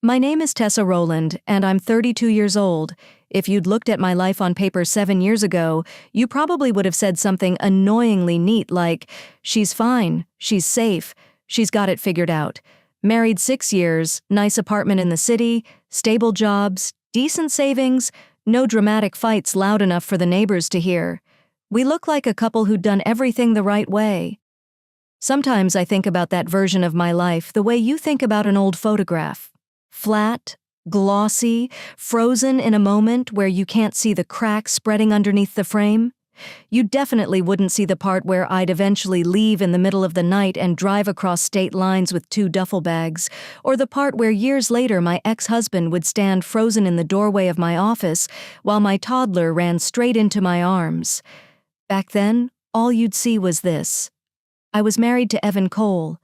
My name is Tessa Rowland, and I'm 32 years old. If you'd looked at my life on paper 7 years ago, you probably would have said something annoyingly neat like, she's fine, she's safe, she's got it figured out. Married 6 years, nice apartment in the city, stable jobs, decent savings, no dramatic fights loud enough for the neighbors to hear. We look like a couple who'd done everything the right way. Sometimes I think about that version of my life the way you think about an old photograph. Flat, glossy, frozen in a moment where you can't see the crack spreading underneath the frame. You definitely wouldn't see the part where I'd eventually leave in the middle of the night and drive across state lines with 2 duffel bags, or the part where years later my ex-husband would stand frozen in the doorway of my office while my toddler ran straight into my arms. Back then, all you'd see was this. I was married to Evan Cole.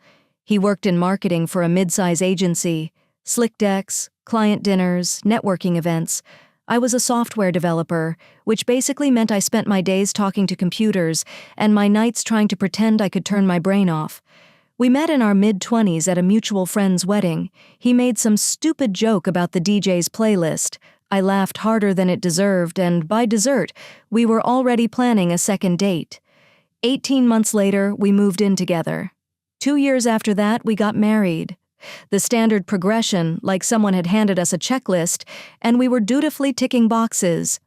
He worked in marketing for a mid-size agency. Slick decks, client dinners, networking events. I was a software developer, which basically meant I spent my days talking to computers and my nights trying to pretend I could turn my brain off. We met in our mid-20s at a mutual friend's wedding. He made some stupid joke about the DJ's playlist. I laughed harder than it deserved, and by dessert, we were already planning a second date. 18 months later, we moved in together. 2 years after that, we got married. The standard progression, like someone had handed us a checklist, and we were dutifully ticking boxes.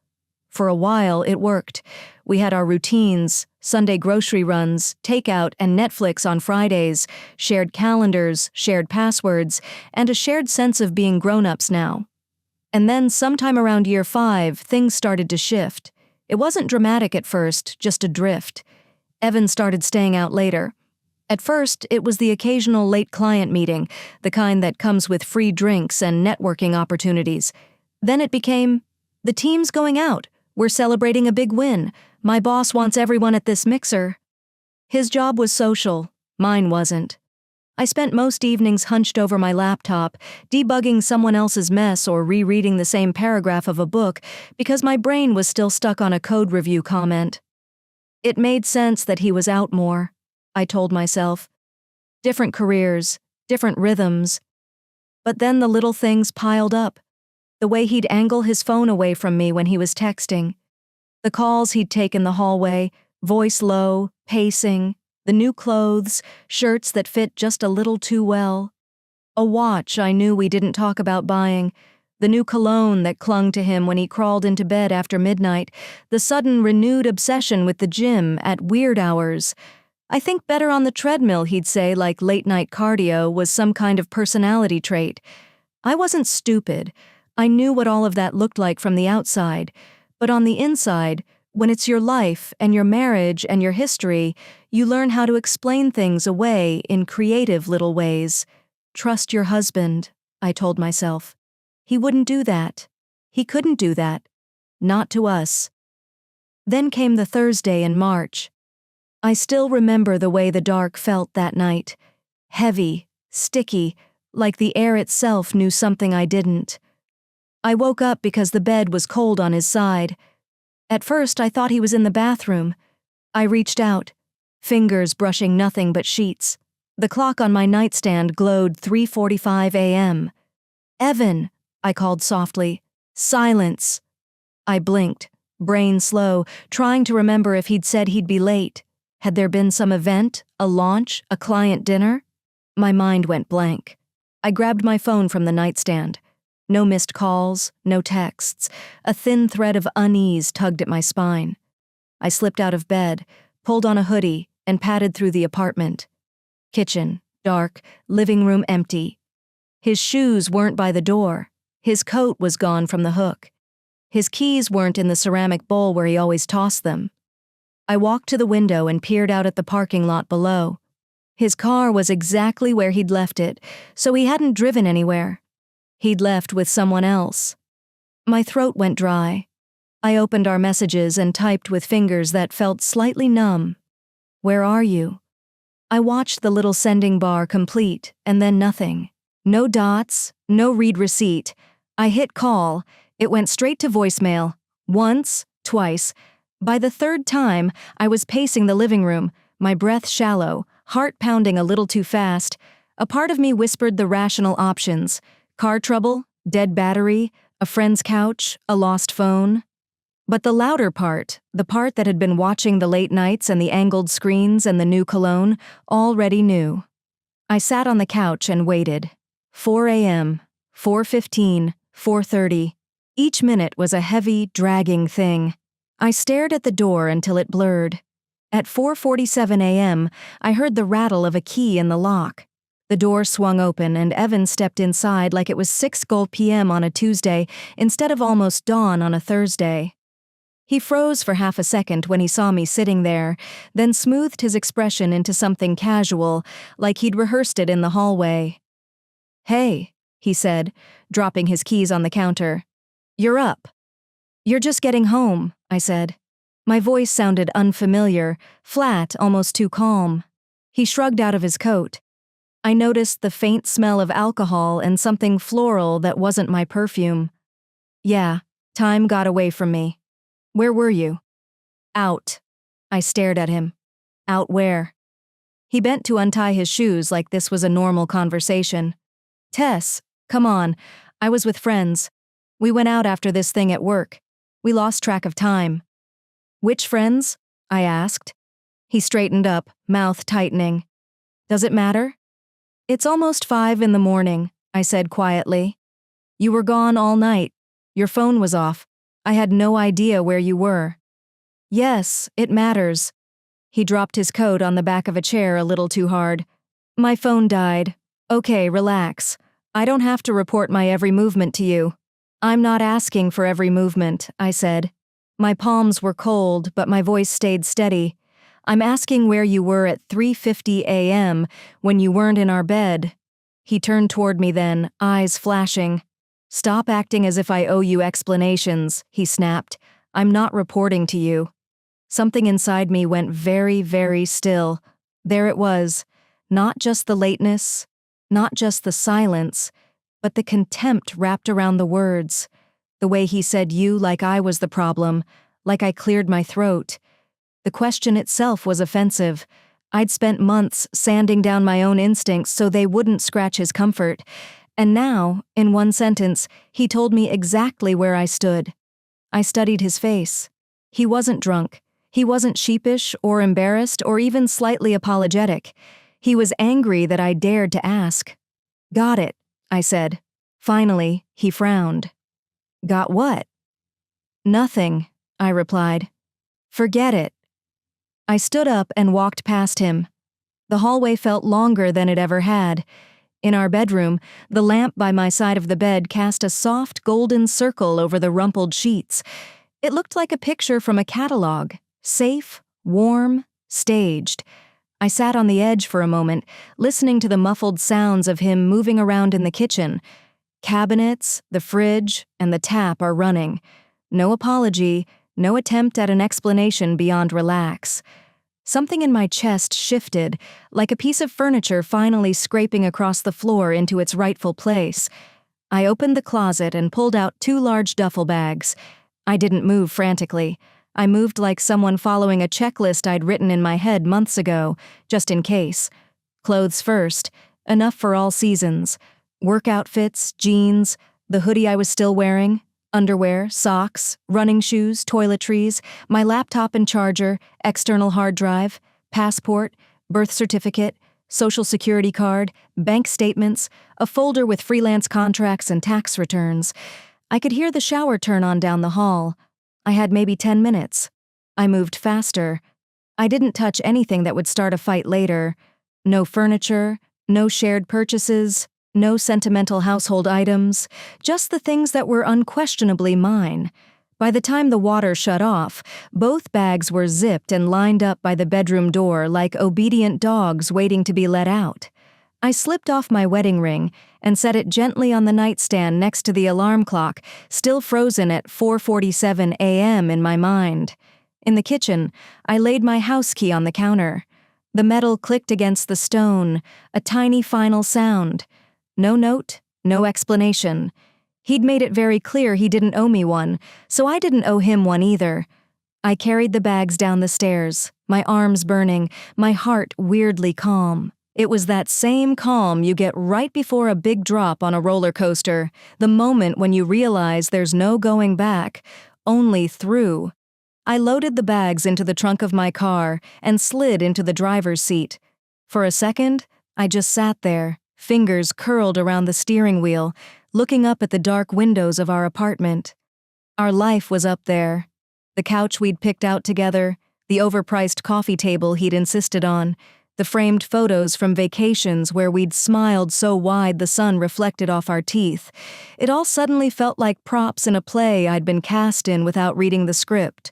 For a while, it worked. We had our routines, Sunday grocery runs, takeout, and Netflix on Fridays, shared calendars, shared passwords, and a shared sense of being grown-ups now. And then sometime around year 5, things started to shift. It wasn't dramatic at first, just a drift. Evan started staying out later. At first, it was the occasional late client meeting, the kind that comes with free drinks and networking opportunities. Then it became, the team's going out. We're celebrating a big win. My boss wants everyone at this mixer. His job was social. Mine wasn't. I spent most evenings hunched over my laptop, debugging someone else's mess or rereading the same paragraph of a book because my brain was still stuck on a code review comment. It made sense that he was out more, I told myself. Different careers, different rhythms. But then the little things piled up. The way he'd angle his phone away from me when he was texting. The calls he'd take in the hallway, voice low, pacing. The new clothes, shirts that fit just a little too well. A watch I knew we didn't talk about buying. The new cologne that clung to him when he crawled into bed after midnight. The sudden renewed obsession with the gym at weird hours. I think better on the treadmill, he'd say, like late-night cardio was some kind of personality trait. I wasn't stupid. I knew what all of that looked like from the outside. But on the inside, when it's your life and your marriage and your history, you learn how to explain things away in creative little ways. Trust your husband, I told myself. He wouldn't do that. He couldn't do that. Not to us. Then came the Thursday in March. I still remember the way the dark felt that night. Heavy, sticky, like the air itself knew something I didn't. I woke up because the bed was cold on his side. At first, I thought he was in the bathroom. I reached out, fingers brushing nothing but sheets. The clock on my nightstand glowed 3:45 a.m. "Evan," I called softly. "Silence." I blinked, brain slow, trying to remember if he'd said he'd be late. Had there been some event, a launch, a client dinner? My mind went blank. I grabbed my phone from the nightstand. No missed calls, no texts. A thin thread of unease tugged at my spine. I slipped out of bed, pulled on a hoodie, and padded through the apartment. Kitchen, dark, living room empty. His shoes weren't by the door. His coat was gone from the hook. His keys weren't in the ceramic bowl where he always tossed them. I walked to the window and peered out at the parking lot below. His car was exactly where he'd left it, so he hadn't driven anywhere. He'd left with someone else. My throat went dry. I opened our messages and typed with fingers that felt slightly numb. "Where are you?" I watched the little sending bar complete, and then nothing. No dots, no read receipt. I hit call. It went straight to voicemail. Once, twice. By the third time, I was pacing the living room, my breath shallow, heart pounding a little too fast. A part of me whispered the rational options. Car trouble, dead battery, a friend's couch, a lost phone. But the louder part, the part that had been watching the late nights and the angled screens and the new cologne, already knew. I sat on the couch and waited. 4 a.m., 4:15, 4:30. Each minute was a heavy, dragging thing. I stared at the door until it blurred. At 4:47 a.m., I heard the rattle of a key in the lock. The door swung open and Evan stepped inside like it was 6 p.m. on a Tuesday instead of almost dawn on a Thursday. He froze for half a second when he saw me sitting there, then smoothed his expression into something casual, like he'd rehearsed it in the hallway. "Hey," he said, dropping his keys on the counter. "You're up." "You're just getting home," I said. My voice sounded unfamiliar, flat, almost too calm. He shrugged out of his coat. I noticed the faint smell of alcohol and something floral that wasn't my perfume. "Yeah, time got away from me." "Where were you?" "Out." I stared at him. "Out where?" He bent to untie his shoes like this was a normal conversation. "Tess, come on. I was with friends. We went out after this thing at work. We lost track of time." "Which friends?" I asked. He straightened up, mouth tightening. "Does it matter?" "It's almost 5 in the morning," I said quietly. "You were gone all night. Your phone was off. I had no idea where you were." "Yes, it matters." He dropped his coat on the back of a chair a little too hard. "My phone died. Okay, relax. I don't have to report my every movement to you." "I'm not asking for every movement," I said. My palms were cold, but my voice stayed steady. "I'm asking where you were at 3:50 a.m. when you weren't in our bed." He turned toward me then, eyes flashing. "Stop acting as if I owe you explanations," he snapped. "I'm not reporting to you." Something inside me went very, very still. There it was. Not just the lateness, not just the silence, but the contempt wrapped around the words. The way he said you like I was the problem, like I cleared my throat. The question itself was offensive. I'd spent months sanding down my own instincts so they wouldn't scratch his comfort. And now, in one sentence, he told me exactly where I stood. I studied his face. He wasn't drunk. He wasn't sheepish or embarrassed or even slightly apologetic. He was angry that I dared to ask. "Got it," I said. Finally, he frowned. "Got what?" "Nothing," I replied. "Forget it." I stood up and walked past him. The hallway felt longer than it ever had. In our bedroom, the lamp by my side of the bed cast a soft golden circle over the rumpled sheets. It looked like a picture from a catalog, safe, warm, staged. I sat on the edge for a moment, listening to the muffled sounds of him moving around in the kitchen. Cabinets, the fridge, and the tap are running. No apology, no attempt at an explanation beyond relax. Something in my chest shifted, like a piece of furniture finally scraping across the floor into its rightful place. I opened the closet and pulled out 2 large duffel bags. I didn't move frantically. I moved like someone following a checklist I'd written in my head months ago, just in case. Clothes first, enough for all seasons. Work outfits, jeans, the hoodie I was still wearing, underwear, socks, running shoes, toiletries, my laptop and charger, external hard drive, passport, birth certificate, social security card, bank statements, a folder with freelance contracts and tax returns. I could hear the shower turn on down the hall. I had maybe 10 minutes. I moved faster. I didn't touch anything that would start a fight later. No furniture, no shared purchases, no sentimental household items, just the things that were unquestionably mine. By the time the water shut off, both bags were zipped and lined up by the bedroom door like obedient dogs waiting to be let out. I slipped off my wedding ring and set it gently on the nightstand next to the alarm clock, still frozen at 4:47 a.m. in my mind. In the kitchen, I laid my house key on the counter. The metal clicked against the stone, a tiny final sound. No note, no explanation. He'd made it very clear he didn't owe me one, so I didn't owe him one either. I carried the bags down the stairs, my arms burning, my heart weirdly calm. It was that same calm you get right before a big drop on a roller coaster, the moment when you realize there's no going back, only through. I loaded the bags into the trunk of my car and slid into the driver's seat. For a second, I just sat there, fingers curled around the steering wheel, looking up at the dark windows of our apartment. Our life was up there. The couch we'd picked out together, the overpriced coffee table he'd insisted on, the framed photos from vacations where we'd smiled so wide the sun reflected off our teeth. It all suddenly felt like props in a play I'd been cast in without reading the script.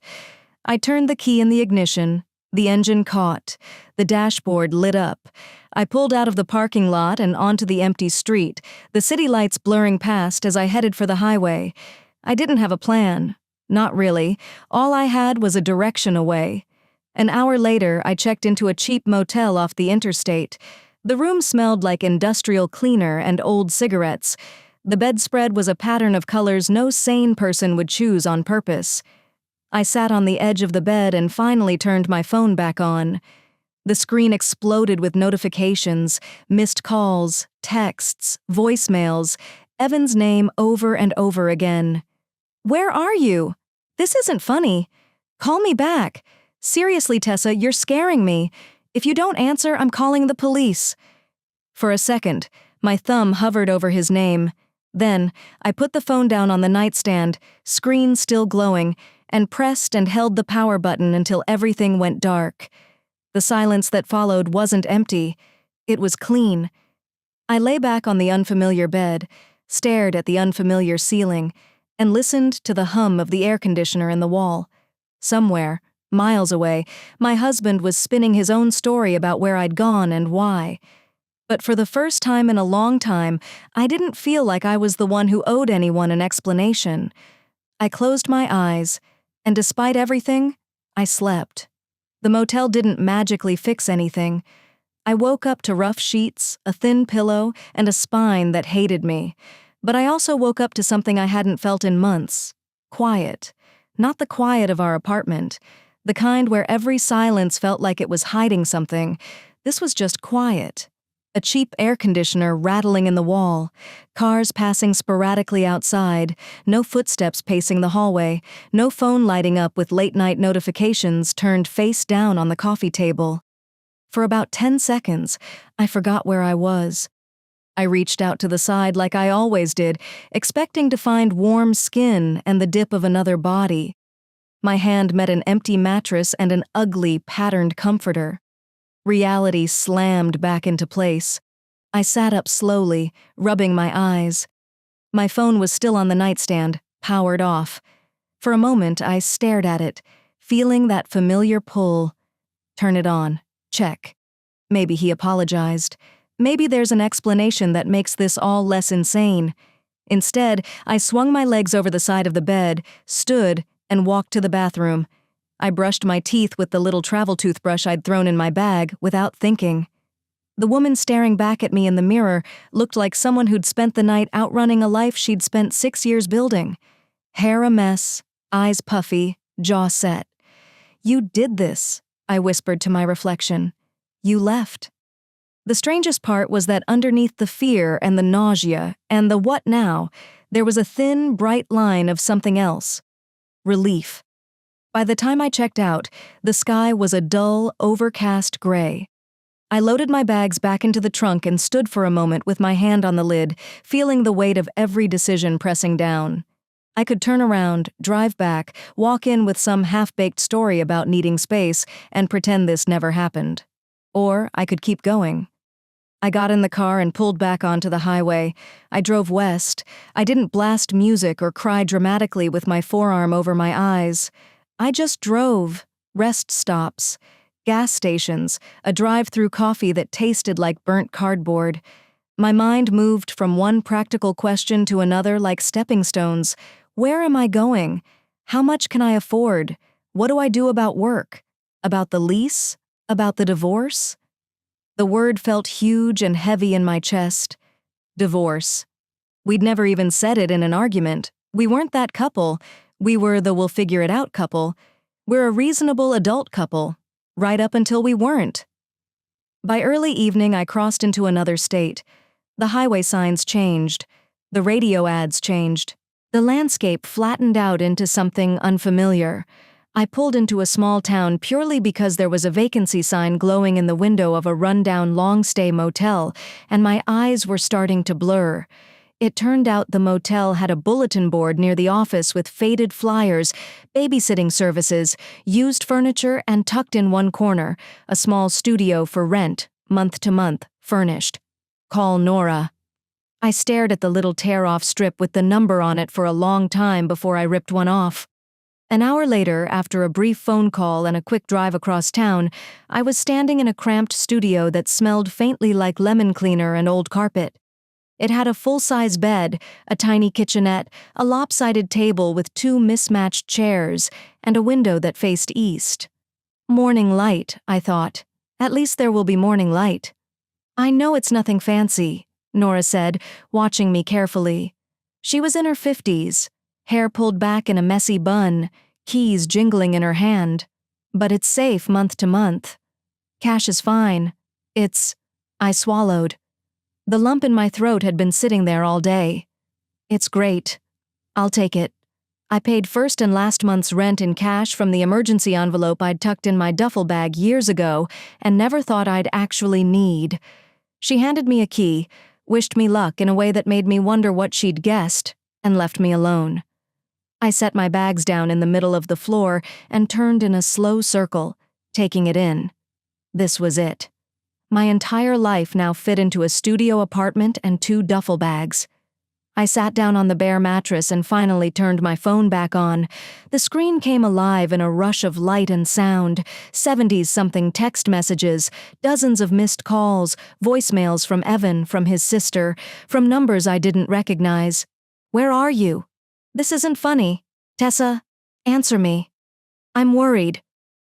I turned the key in the ignition. The engine caught. The dashboard lit up. I pulled out of the parking lot and onto the empty street, the city lights blurring past as I headed for the highway. I didn't have a plan. Not really. All I had was a direction away. An hour later, I checked into a cheap motel off the interstate. The room smelled like industrial cleaner and old cigarettes. The bedspread was a pattern of colors no sane person would choose on purpose. I sat on the edge of the bed and finally turned my phone back on. The screen exploded with notifications, missed calls, texts, voicemails, Evan's name over and over again. "Where are you? This isn't funny. Call me back. Seriously, Tessa, you're scaring me. If you don't answer, I'm calling the police." For a second, my thumb hovered over his name. Then, I put the phone down on the nightstand, screen still glowing, and pressed and held the power button until everything went dark. The silence that followed wasn't empty. It was clean. I lay back on the unfamiliar bed, stared at the unfamiliar ceiling, and listened to the hum of the air conditioner in the wall. Somewhere, miles away, my husband was spinning his own story about where I'd gone and why. But for the first time in a long time, I didn't feel like I was the one who owed anyone an explanation. I closed my eyes, and despite everything, I slept. The motel didn't magically fix anything. I woke up to rough sheets, a thin pillow, and a spine that hated me. But I also woke up to something I hadn't felt in months. Quiet. Not the quiet of our apartment. The kind where every silence felt like it was hiding something. This was just quiet. A cheap air conditioner rattling in the wall, cars passing sporadically outside, no footsteps pacing the hallway, no phone lighting up with late-night notifications turned face down on the coffee table. For about 10 seconds, I forgot where I was. I reached out to the side like I always did, expecting to find warm skin and the dip of another body. My hand met an empty mattress and an ugly, patterned comforter. Reality slammed back into place. I sat up slowly, rubbing my eyes. My phone was still on the nightstand, powered off. For a moment, I stared at it, feeling that familiar pull. Turn it on. Check. Maybe he apologized. Maybe there's an explanation that makes this all less insane. Instead, I swung my legs over the side of the bed, stood, and walked to the bathroom. I brushed my teeth with the little travel toothbrush I'd thrown in my bag without thinking. The woman staring back at me in the mirror looked like someone who'd spent the night outrunning a life she'd spent 6 years building. Hair a mess, eyes puffy, jaw set. "You did this," I whispered to my reflection. "You left." The strangest part was that underneath the fear and the nausea and the what now, there was a thin, bright line of something else. Relief. By the time I checked out, the sky was a dull, overcast gray. I loaded my bags back into the trunk and stood for a moment with my hand on the lid, feeling the weight of every decision pressing down. I could turn around, drive back, walk in with some half-baked story about needing space, and pretend this never happened. Or I could keep going. I got in the car and pulled back onto the highway. I drove west. I didn't blast music or cry dramatically with my forearm over my eyes. I just drove. Rest stops. Gas stations. A drive-through coffee that tasted like burnt cardboard. My mind moved from one practical question to another like stepping stones. Where am I going? How much can I afford? What do I do about work? About the lease? About the divorce? The word felt huge and heavy in my chest. Divorce. We'd never even said it in an argument. We weren't that couple. We were the we'll-figure-it-out couple. We're a reasonable adult couple. Right up until we weren't. By early evening, I crossed into another state. The highway signs changed. The radio ads changed. The landscape flattened out into something unfamiliar. I pulled into a small town purely because there was a vacancy sign glowing in the window of a rundown long-stay motel, and my eyes were starting to blur. It turned out the motel had a bulletin board near the office with faded flyers, babysitting services, used furniture, and tucked in one corner, a small studio for rent, month to month, furnished. Call Nora. I stared at the little tear-off strip with the number on it for a long time before I ripped one off. An hour later, after a brief phone call and a quick drive across town, I was standing in a cramped studio that smelled faintly like lemon cleaner and old carpet. It had a full-size bed, a tiny kitchenette, a lopsided table with two mismatched chairs, and a window that faced east. Morning light, I thought. At least there will be morning light. I know it's nothing fancy, Nora said, watching me carefully. She was in her 50s, hair pulled back in a messy bun, keys jingling in her hand. But it's safe month to month. Cash is fine. I swallowed. The lump in my throat had been sitting there all day. It's great. I'll take it. I paid first and last month's rent in cash from the emergency envelope I'd tucked in my duffel bag years ago and never thought I'd actually need. She handed me a key, wished me luck in a way that made me wonder what she'd guessed, and left me alone. I set my bags down in the middle of the floor and turned in a slow circle, taking it in. This was it. My entire life now fit into a studio apartment and 2 duffel bags. I sat down on the bare mattress and finally turned my phone back on. The screen came alive in a rush of light and sound, 70s-something text messages, dozens of missed calls, voicemails from Evan, from his sister, from numbers I didn't recognize. Where are you? This isn't funny. Tessa, answer me. I'm worried.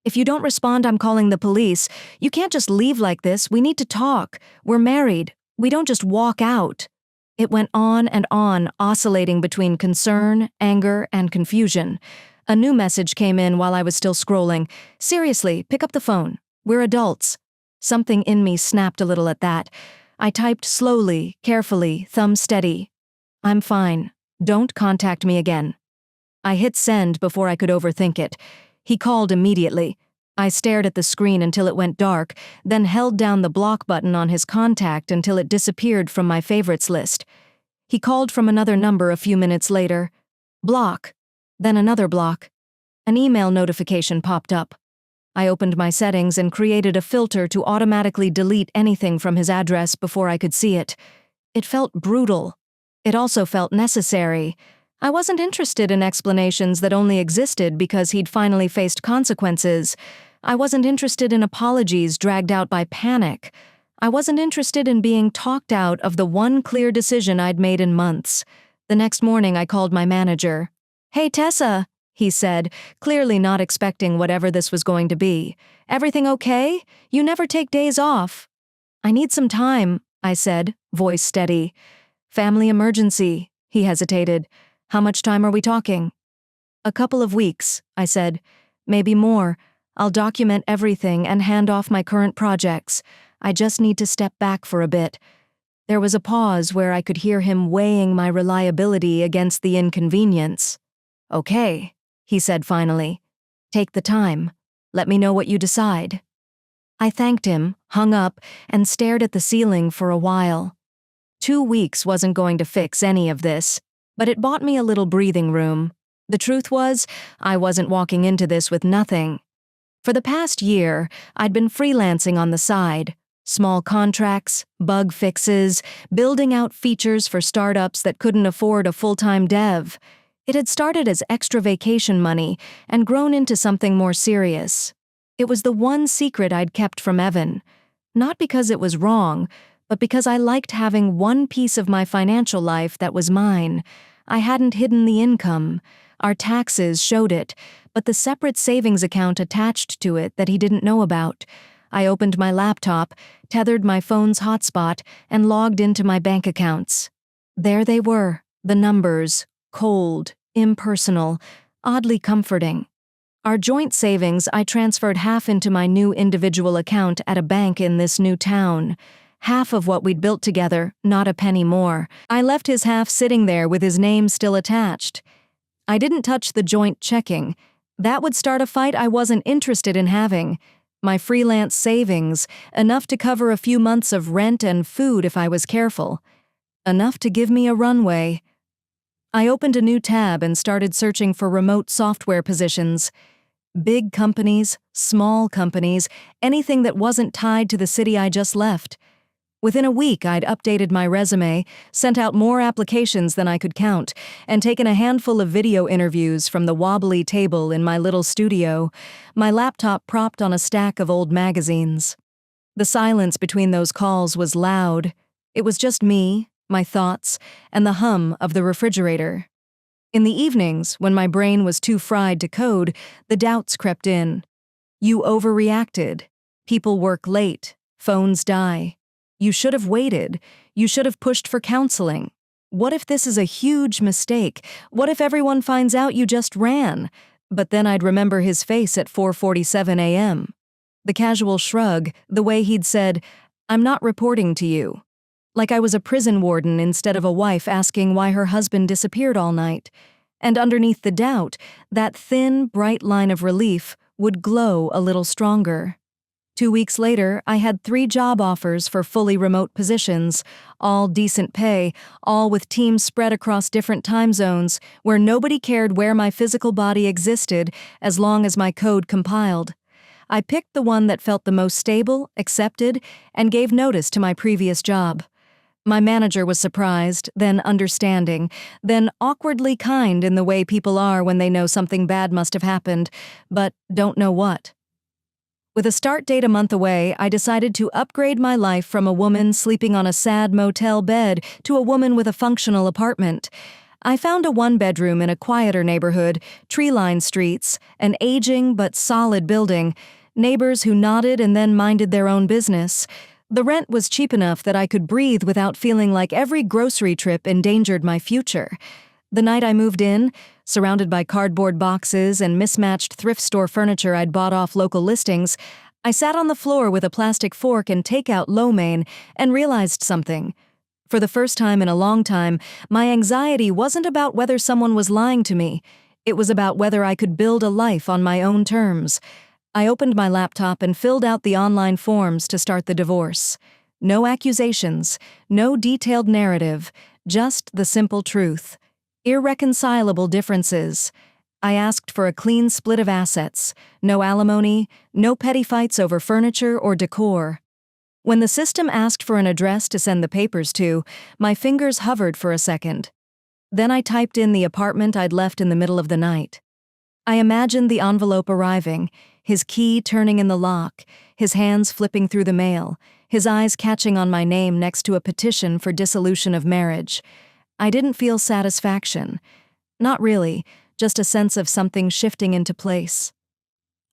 If you don't respond, I'm calling the police. You can't just leave like this. We need to talk. We're married. We don't just walk out. It went on and on, oscillating between concern, anger, and confusion. A new message came in while I was still scrolling. Seriously, pick up the phone. We're adults. Something in me snapped a little at that. I typed slowly, carefully, thumb steady. I'm fine. Don't contact me again. I hit send before I could overthink it. He called immediately. I stared at the screen until it went dark, then held down the block button on his contact until it disappeared from my favorites list. He called from another number a few minutes later. Block. Then another block. An email notification popped up. I opened my settings and created a filter to automatically delete anything from his address before I could see it. It felt brutal. It also felt necessary. I wasn't interested in explanations that only existed because he'd finally faced consequences. I wasn't interested in apologies dragged out by panic. I wasn't interested in being talked out of the one clear decision I'd made in months. The next morning I called my manager. "Hey, Tessa," he said, clearly not expecting whatever this was going to be. "Everything okay? You never take days off." "I need some time," I said, voice steady. "Family emergency," he hesitated. "How much time are we talking?" "A couple of weeks," I said. "Maybe more. I'll document everything and hand off my current projects. I just need to step back for a bit." There was a pause where I could hear him weighing my reliability against the inconvenience. "Okay," he said finally. "Take the time. Let me know what you decide." I thanked him, hung up, and stared at the ceiling for a while. 2 weeks wasn't going to fix any of this, but it bought me a little breathing room. The truth was, I wasn't walking into this with nothing. For the past year, I'd been freelancing on the side. Small contracts, bug fixes, building out features for startups that couldn't afford a full-time dev. It had started as extra vacation money and grown into something more serious. It was the one secret I'd kept from Evan. Not because it was wrong, but because I liked having one piece of my financial life that was mine. I hadn't hidden the income. Our taxes showed it, but the separate savings account attached to it that he didn't know about. I opened my laptop, tethered my phone's hotspot, and logged into my bank accounts. There they were, the numbers, cold, impersonal, oddly comforting. Our joint savings, I transferred half into my new individual account at a bank in this new town. Half of what we'd built together, not a penny more. I left his half sitting there with his name still attached. I didn't touch the joint checking. That would start a fight I wasn't interested in having. My freelance savings, enough to cover a few months of rent and food if I was careful. Enough to give me a runway. I opened a new tab and started searching for remote software positions. Big companies, small companies, anything that wasn't tied to the city I just left. Within a week, I'd updated my resume, sent out more applications than I could count, and taken a handful of video interviews from the wobbly table in my little studio, my laptop propped on a stack of old magazines. The silence between those calls was loud. It was just me, my thoughts, and the hum of the refrigerator. In the evenings, when my brain was too fried to code, the doubts crept in. You overreacted. People work late. Phones die. You should have waited. You should have pushed for counseling. What if this is a huge mistake? What if everyone finds out you just ran? But then I'd remember his face at 4:47 a.m. The casual shrug, the way he'd said, "I'm not reporting to you." Like I was a prison warden instead of a wife asking why her husband disappeared all night. And underneath the doubt, that thin, bright line of relief would glow a little stronger. 2 weeks later, I had 3 job offers for fully remote positions, all decent pay, all with teams spread across different time zones, where nobody cared where my physical body existed as long as my code compiled. I picked the one that felt the most stable, accepted, and gave notice to my previous job. My manager was surprised, then understanding, then awkwardly kind in the way people are when they know something bad must have happened, but don't know what. With a start date a month away, I decided to upgrade my life from a woman sleeping on a sad motel bed to a woman with a functional apartment. I found a 1-bedroom in a quieter neighborhood, tree-lined streets, an aging but solid building, neighbors who nodded and then minded their own business. The rent was cheap enough that I could breathe without feeling like every grocery trip endangered my future. The night I moved in, surrounded by cardboard boxes and mismatched thrift store furniture I'd bought off local listings, I sat on the floor with a plastic fork and takeout lo mein and realized something. For the first time in a long time, my anxiety wasn't about whether someone was lying to me. It was about whether I could build a life on my own terms. I opened my laptop and filled out the online forms to start the divorce. No accusations, no detailed narrative, just the simple truth. Irreconcilable differences. I asked for a clean split of assets, no alimony, no petty fights over furniture or decor. When the system asked for an address to send the papers to, my fingers hovered for a second. Then I typed in the apartment I'd left in the middle of the night. I imagined the envelope arriving, his key turning in the lock, his hands flipping through the mail, his eyes catching on my name next to a petition for dissolution of marriage. I didn't feel satisfaction. Not really, just a sense of something shifting into place.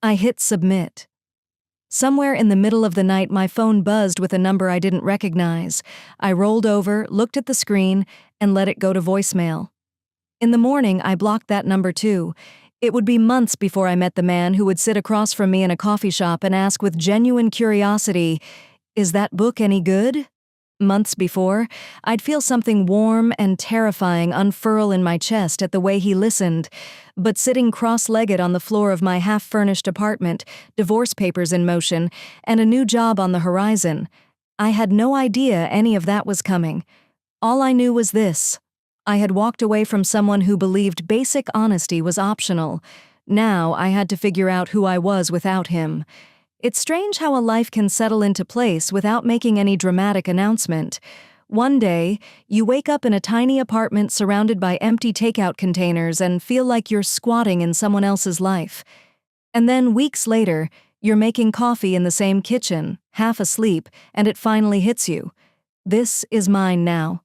I hit submit. Somewhere in the middle of the night, my phone buzzed with a number I didn't recognize. I rolled over, looked at the screen, and let it go to voicemail. In the morning, I blocked that number too. It would be months before I met the man who would sit across from me in a coffee shop and ask with genuine curiosity, "Is that book any good?" Months before, I'd feel something warm and terrifying unfurl in my chest at the way he listened, but sitting cross-legged on the floor of my half-furnished apartment, divorce papers in motion, and a new job on the horizon, I had no idea any of that was coming. All I knew was this. I had walked away from someone who believed basic honesty was optional. Now I had to figure out who I was without him. It's strange how a life can settle into place without making any dramatic announcement. One day, you wake up in a tiny apartment surrounded by empty takeout containers and feel like you're squatting in someone else's life. And then weeks later, you're making coffee in the same kitchen, half asleep, and it finally hits you. This is mine now.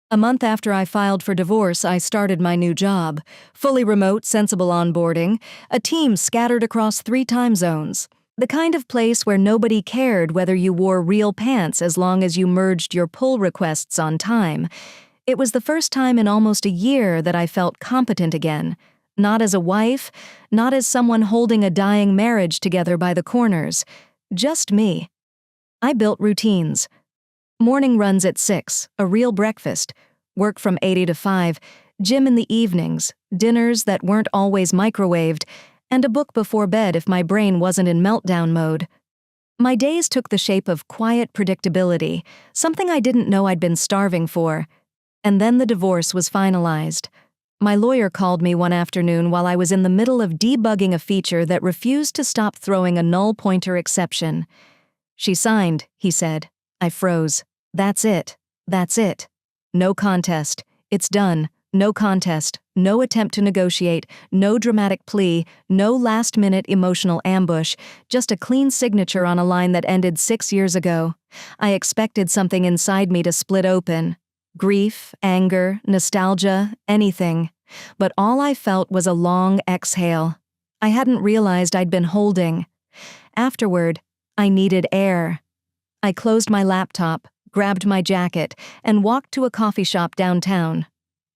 A month after I filed for divorce, I started my new job. Fully remote, sensible onboarding, a team scattered across 3 time zones. The kind of place where nobody cared whether you wore real pants as long as you merged your pull requests on time. It was the first time in almost a year that I felt competent again. Not as a wife, not as someone holding a dying marriage together by the corners. Just me. I built routines. Morning runs at 6, a real breakfast, work from 8 to 5, gym in the evenings, dinners that weren't always microwaved, and a book before bed if my brain wasn't in meltdown mode. My days took the shape of quiet predictability, something I didn't know I'd been starving for. And then the divorce was finalized. My lawyer called me one afternoon while I was in the middle of debugging a feature that refused to stop throwing a null pointer exception. "She signed," he said. I froze. That's it. That's it. No contest. It's done. No contest. No attempt to negotiate. No dramatic plea. No last-minute emotional ambush. Just a clean signature on a line that ended 6 years ago. I expected something inside me to split open. Grief, anger, nostalgia, anything. But all I felt was a long exhale. I hadn't realized I'd been holding. Afterward, I needed air. I closed my laptop, grabbed my jacket, and walked to a coffee shop downtown.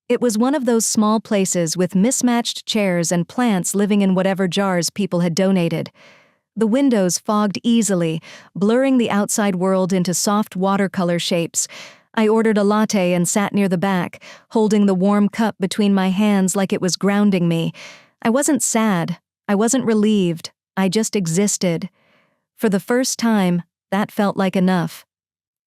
It was one of those small places with mismatched chairs and plants living in whatever jars people had donated. The windows fogged easily, blurring the outside world into soft watercolor shapes. I ordered a latte and sat near the back, holding the warm cup between my hands like it was grounding me. I wasn't sad. I wasn't relieved. I just existed. For the first time, that felt like enough.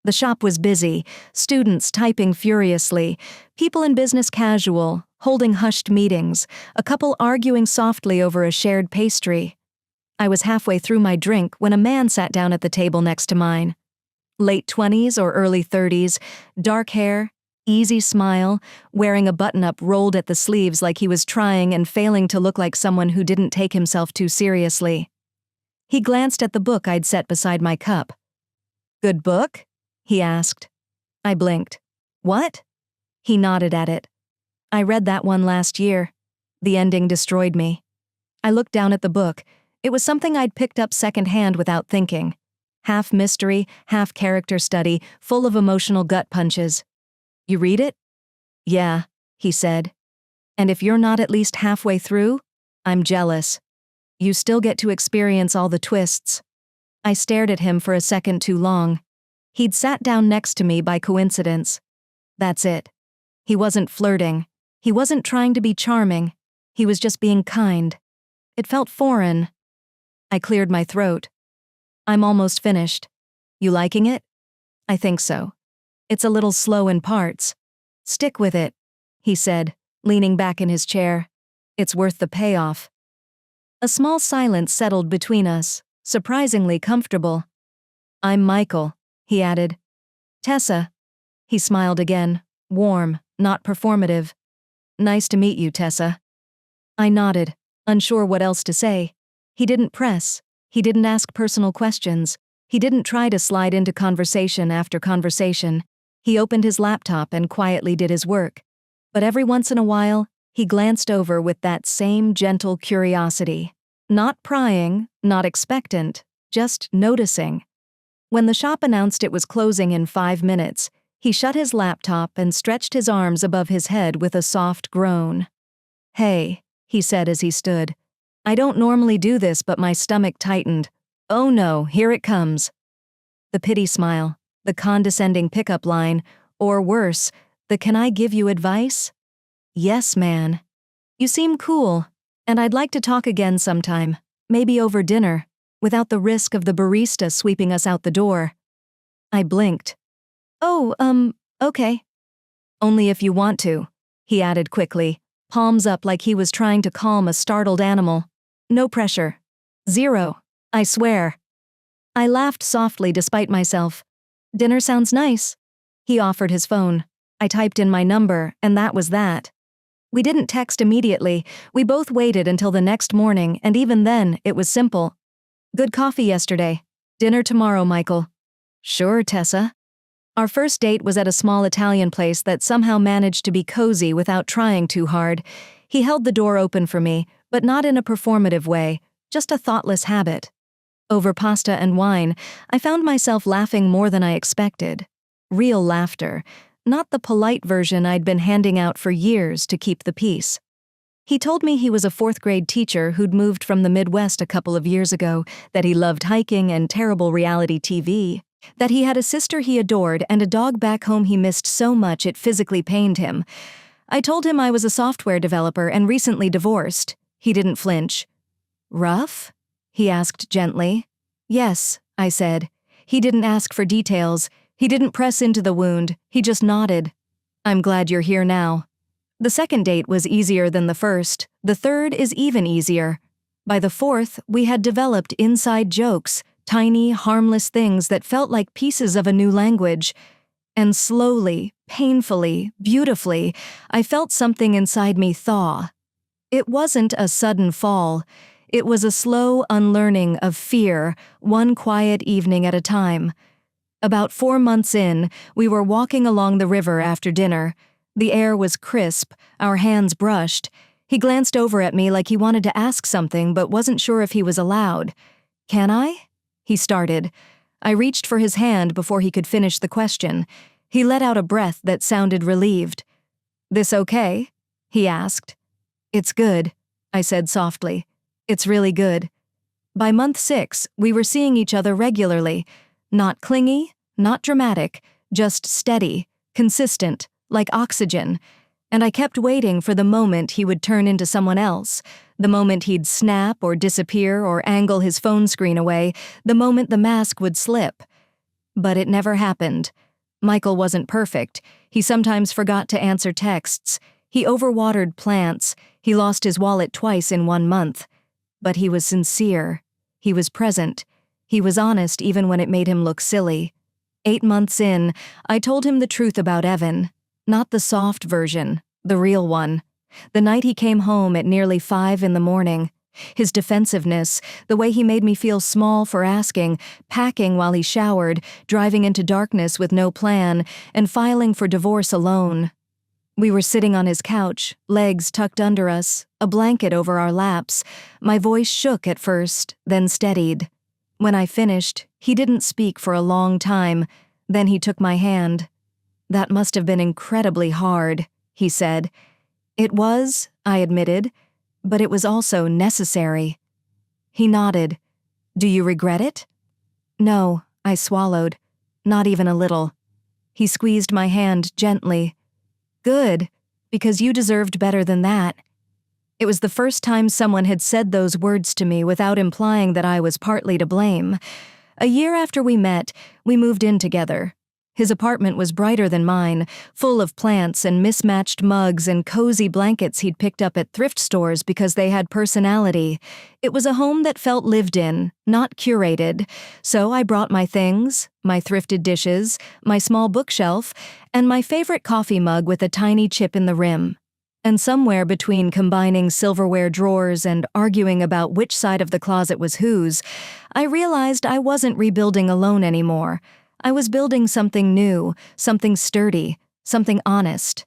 The shop was busy, students typing furiously, people in business casual, holding hushed meetings, a couple arguing softly over a shared pastry. I was halfway through my drink when a man sat down at the table next to mine. Late 20s or early 30s, dark hair, easy smile, wearing a button-up rolled at the sleeves like he was trying and failing to look like someone who didn't take himself too seriously. He glanced at the book I'd set beside my cup. "Good book?" he asked. I blinked. "What?" He nodded at it. "I read that one last year. The ending destroyed me." I looked down at the book. It was something I'd picked up secondhand without thinking. Half mystery, half character study, full of emotional gut punches. "You read it?" "Yeah," he said. "And if you're not at least halfway through, I'm jealous. You still get to experience all the twists." I stared at him for a second too long. He'd sat down next to me by coincidence. That's it. He wasn't flirting. He wasn't trying to be charming. He was just being kind. It felt foreign. I cleared my throat. "I'm almost finished. You liking it?" "I think so. It's a little slow in parts." "Stick with it," he said, leaning back in his chair. "It's worth the payoff." A small silence settled between us, surprisingly comfortable. "I'm Michael," he added. "Tessa." He smiled again, warm, not performative. "Nice to meet you, Tessa." I nodded, unsure what else to say. He didn't press. He didn't ask personal questions. He didn't try to slide into conversation after conversation. He opened his laptop and quietly did his work. But every once in a while, he glanced over with that same gentle curiosity. Not prying, not expectant, just noticing. When the shop announced it was closing in 5 minutes, he shut his laptop and stretched his arms above his head with a soft groan. "Hey," he said as he stood. "I don't normally do this, but my stomach tightened. Oh no, here it comes." The pity smile, the condescending pickup line, or worse, the "can I give you advice?" "Yes, man. You seem cool, and I'd like to talk again sometime, maybe over dinner, without the risk of the barista sweeping us out the door." I blinked. "Oh, okay." "Only if you want to," he added quickly, palms up like he was trying to calm a startled animal. "No pressure. Zero. I swear." I laughed softly despite myself. "Dinner sounds nice." He offered his phone. I typed in my number, and that was that. We didn't text immediately. We both waited until the next morning, and even then, it was simple. "Good coffee yesterday. Dinner tomorrow, Michael." "Sure, Tessa." Our first date was at a small Italian place that somehow managed to be cozy without trying too hard. He held the door open for me, but not in a performative way, just a thoughtless habit. Over pasta and wine, I found myself laughing more than I expected. Real laughter, not the polite version I'd been handing out for years to keep the peace. He told me he was a fourth-grade teacher who'd moved from the Midwest a couple of years ago, that he loved hiking and terrible reality TV, that he had a sister he adored and a dog back home he missed so much it physically pained him. I told him I was a software developer and recently divorced. He didn't flinch. "Rough?" he asked gently. "Yes," I said. He didn't ask for details. He didn't press into the wound. He just nodded. "I'm glad you're here now." The second date was easier than the first. The third is even easier. By the fourth, we had developed inside jokes, tiny, harmless things that felt like pieces of a new language. And slowly, painfully, beautifully, I felt something inside me thaw. It wasn't a sudden fall. It was a slow unlearning of fear, one quiet evening at a time. About 4 months in, we were walking along the river after dinner. The air was crisp, our hands brushed. He glanced over at me like he wanted to ask something but wasn't sure if he was allowed. "Can I?" he started. I reached for his hand before he could finish the question. He let out a breath that sounded relieved. "This okay?" he asked. "It's good," I said softly. "It's really good." By month 6, we were seeing each other regularly. Not clingy, not dramatic, just steady, consistent, like oxygen. And I kept waiting for the moment he would turn into someone else, the moment he'd snap or disappear or angle his phone screen away, the moment the mask would slip. But it never happened. Michael wasn't perfect. He sometimes forgot to answer texts. He overwatered plants. He lost his wallet twice in 1 month. But he was sincere. He was present. He was honest even when it made him look silly. 8 months in, I told him the truth about Evan. Not the soft version, the real one. The night he came home at nearly 5 in the morning. His defensiveness, the way he made me feel small for asking, packing while he showered, driving into darkness with no plan, and filing for divorce alone. We were sitting on his couch, legs tucked under us, a blanket over our laps. My voice shook at first, then steadied. When I finished, he didn't speak for a long time. Then he took my hand. "That must have been incredibly hard," he said. "It was," I admitted, "but it was also necessary." He nodded. "Do you regret it?" "No," I swallowed. "Not even a little." He squeezed my hand gently. "Good, because you deserved better than that." It was the first time someone had said those words to me without implying that I was partly to blame. A year after we met, we moved in together. His apartment was brighter than mine, full of plants and mismatched mugs and cozy blankets he'd picked up at thrift stores because they had personality. It was a home that felt lived in, not curated. So I brought my things, my thrifted dishes, my small bookshelf, and my favorite coffee mug with a tiny chip in the rim. And somewhere between combining silverware drawers and arguing about which side of the closet was whose, I realized I wasn't rebuilding alone anymore. I was building something new, something sturdy, something honest.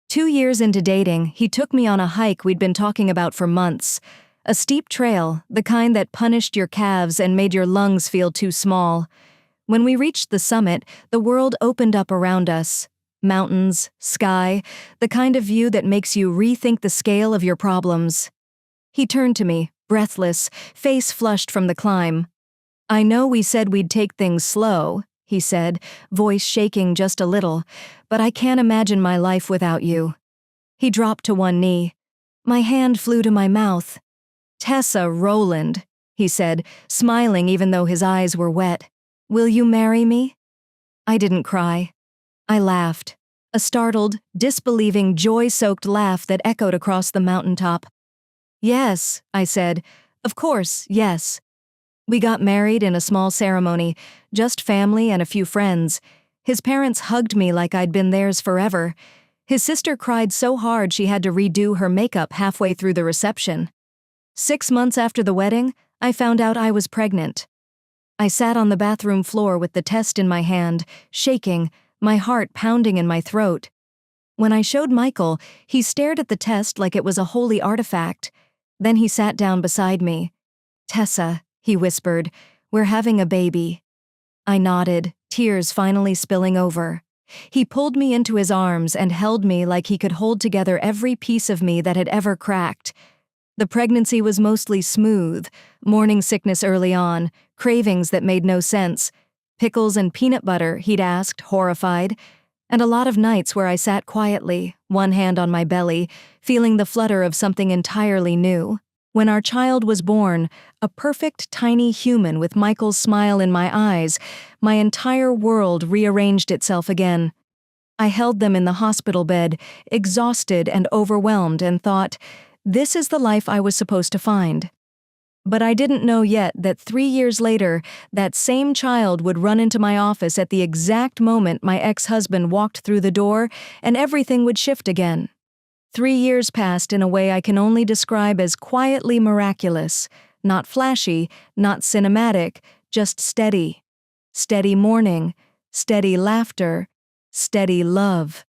2 years into dating, he took me on a hike we'd been talking about for months. A steep trail, the kind that punished your calves and made your lungs feel too small. When we reached the summit, the world opened up around us. Mountains, sky, the kind of view that makes you rethink the scale of your problems. He turned to me, breathless, face flushed from the climb. "I know we said we'd take things slow," he said, voice shaking just a little, "but I can't imagine my life without you." He dropped to one knee. My hand flew to my mouth. "Tessa Rowland," he said, smiling even though his eyes were wet. "Will you marry me?" I didn't cry. I laughed. A startled, disbelieving, joy-soaked laugh that echoed across the mountaintop. "Yes," I said. "Of course, yes." We got married in a small ceremony, just family and a few friends. His parents hugged me like I'd been theirs forever. His sister cried so hard she had to redo her makeup halfway through the reception. 6 months after the wedding, I found out I was pregnant. I sat on the bathroom floor with the test in my hand, shaking, my heart pounding in my throat. When I showed Michael, he stared at the test like it was a holy artifact. Then he sat down beside me. "Tessa," he whispered, "we're having a baby." I nodded, tears finally spilling over. He pulled me into his arms and held me like he could hold together every piece of me that had ever cracked. The pregnancy was mostly smooth, morning sickness early on, cravings that made no sense, pickles and peanut butter, he'd asked, horrified, and a lot of nights where I sat quietly, one hand on my belly, feeling the flutter of something entirely new. When our child was born, a perfect tiny human with Michael's smile in my eyes, my entire world rearranged itself again. I held them in the hospital bed, exhausted and overwhelmed, and thought, this is the life I was supposed to find. But I didn't know yet that 3 years later, that same child would run into my office at the exact moment my ex-husband walked through the door, and everything would shift again. 3 years passed in a way I can only describe as quietly miraculous, not flashy, not cinematic, just steady. Steady mourning, steady laughter, steady love.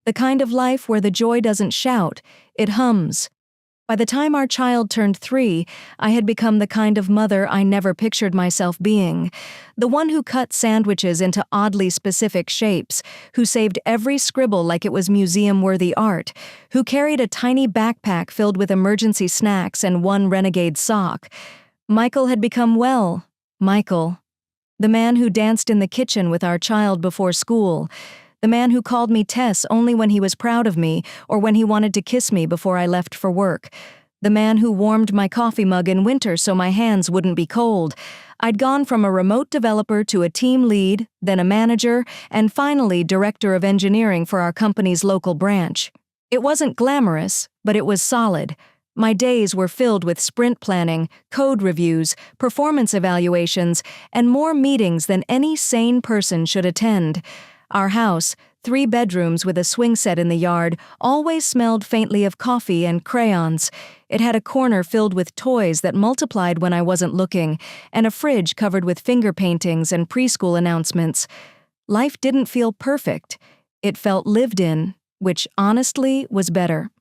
The kind of life where the joy doesn't shout, it hums. By the time our child turned 3, I had become the kind of mother I never pictured myself being. The one who cut sandwiches into oddly specific shapes, who saved every scribble like it was museum-worthy art, who carried a tiny backpack filled with emergency snacks and one renegade sock. Michael had become, well, Michael. The man who danced in the kitchen with our child before school. The man who called me Tess only when he was proud of me or when he wanted to kiss me before I left for work. The man who warmed my coffee mug in winter so my hands wouldn't be cold. I'd gone from a remote developer to a team lead, then a manager, and finally director of engineering for our company's local branch. It wasn't glamorous, but it was solid. My days were filled with sprint planning, code reviews, performance evaluations, and more meetings than any sane person should attend. Our house, 3 bedrooms with a swing set in the yard, always smelled faintly of coffee and crayons. It had a corner filled with toys that multiplied when I wasn't looking, and a fridge covered with finger paintings and preschool announcements. Life didn't feel perfect. It felt lived in, which honestly was better.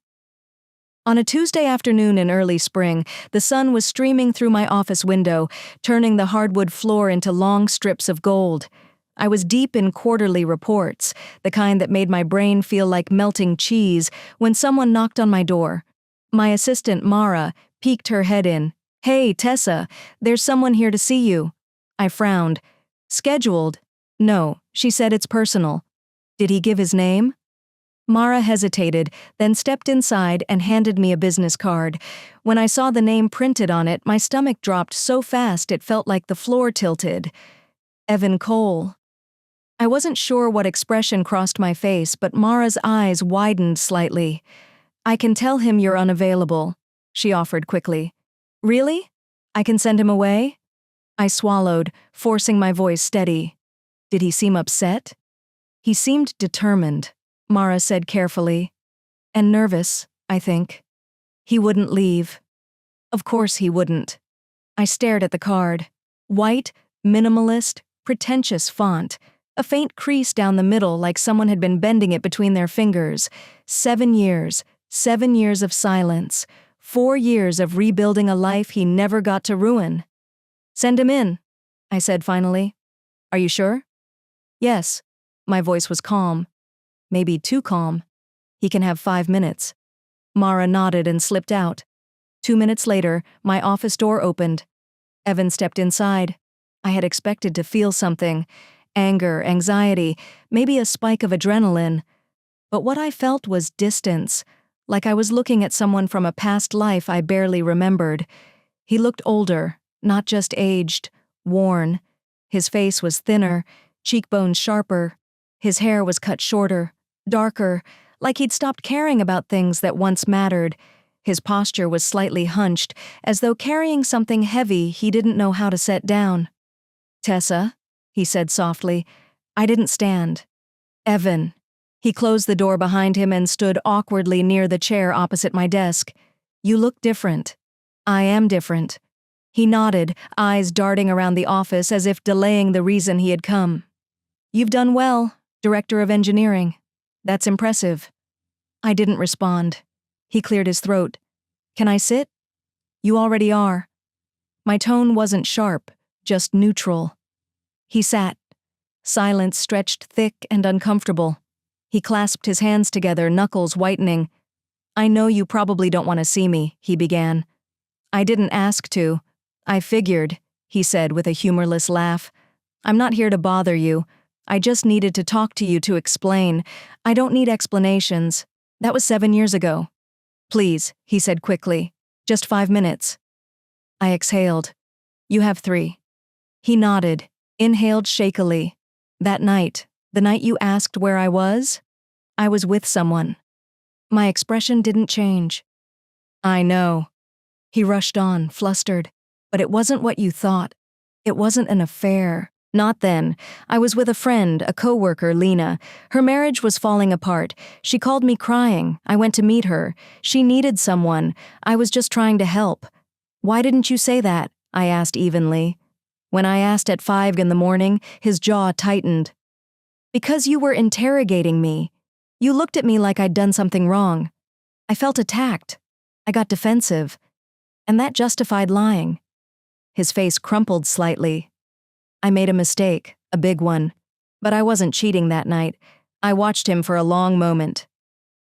On a Tuesday afternoon in early spring, the sun was streaming through my office window, turning the hardwood floor into long strips of gold. I was deep in quarterly reports, the kind that made my brain feel like melting cheese, when someone knocked on my door. My assistant, Mara, peeked her head in. "Hey, Tessa, there's someone here to see you." I frowned. "Scheduled?" "No," she said, "it's personal." "Did he give his name?" Mara hesitated, then stepped inside and handed me a business card. When I saw the name printed on it, my stomach dropped so fast it felt like the floor tilted. Evan Cole. I wasn't sure what expression crossed my face, but Mara's eyes widened slightly. "I can tell him you're unavailable," she offered quickly. "Really? I can send him away?" I swallowed, forcing my voice steady. "Did he seem upset?" "He seemed determined," Mara said carefully. "And nervous, I think. He wouldn't leave." Of course he wouldn't. I stared at the card. White, minimalist, pretentious font. A faint crease down the middle like someone had been bending it between their fingers. 7 years. 7 years of silence. 4 years of rebuilding a life he never got to ruin. "Send him in," I said finally. "Are you sure?" "Yes." My voice was calm. Maybe too calm. "He can have 5 minutes." Mara nodded and slipped out. 2 minutes later, my office door opened. Evan stepped inside. I had expected to feel something. Anger, anxiety, maybe a spike of adrenaline. But what I felt was distance, like I was looking at someone from a past life I barely remembered. He looked older, not just aged, worn. His face was thinner, cheekbones sharper. His hair was cut shorter, darker, like he'd stopped caring about things that once mattered. His posture was slightly hunched, as though carrying something heavy he didn't know how to set down. "Tessa," he said softly. I didn't stand. "Evan." He closed the door behind him and stood awkwardly near the chair opposite my desk. "You look different." "I am different." He nodded, eyes darting around the office as if delaying the reason he had come. "You've done well, Director of Engineering. That's impressive." I didn't respond. He cleared his throat. "Can I sit?" "You already are." My tone wasn't sharp, just neutral. He sat. Silence stretched thick and uncomfortable. He clasped his hands together, knuckles whitening. "I know you probably don't want to see me," he began. "I didn't ask to. I figured," he said with a humorless laugh. "I'm not here to bother you. I just needed to talk to you to explain. I don't need explanations. That was 7 years ago." "Please," he said quickly. "Just 5 minutes." I exhaled. "You have 3. He nodded, inhaled shakily. "That night, the night you asked where I was with someone." My expression didn't change. "I know." He rushed on, flustered. "But it wasn't what you thought. It wasn't an affair. Not then. I was with a friend, a coworker, Lena. Her marriage was falling apart. She called me crying. I went to meet her. She needed someone. I was just trying to help." "Why didn't you say that?" I asked evenly. When I asked at 5 in the morning, his jaw tightened. "Because you were interrogating me. You looked at me like I'd done something wrong. I felt attacked. I got defensive. And that justified lying." His face crumpled slightly. "I made a mistake, a big one. But I wasn't cheating that night." I watched him for a long moment.